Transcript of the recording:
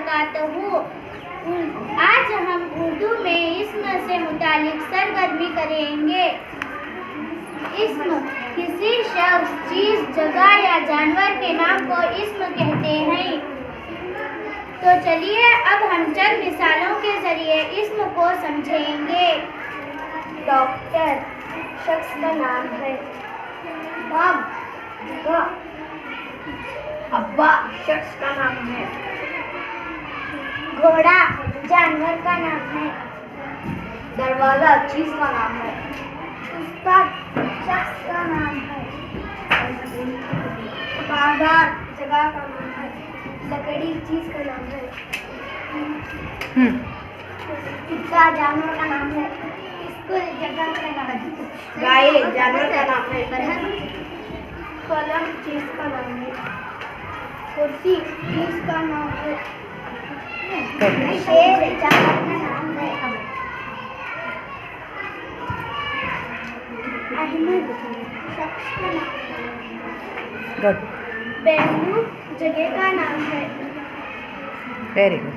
वबरकातुहू। आज हम उर्दू में इस्म से मुतालिक सरगर्मी करेंगे। इस्म किसी शख्स, चीज, जगह या जानवर के नाम को इस्म कहते हैं। तो चलिए अब हम चंद मिसालों के जरिए इस्म को समझेंगे। डॉक्टर शख्स का नाम है। बाप जगह, अब्बा शख्स का नाम है। घोड़ा जानवर का नाम है। दरवाजा चीज का नाम है। उस्ताद शख्स का नाम है। बाजार जगह का नाम है। लकड़ी चीज का नाम है। कुत्ता जानवर का नाम है। स्कूल जगह का नाम है। गाय जानवर का नाम है। कलम चीज का नाम है। कुर्सी चीज का नाम है। शेर जानवर का नाम है। अहमद शख्स का नाम है। बेलू जगह का नाम है। Very good.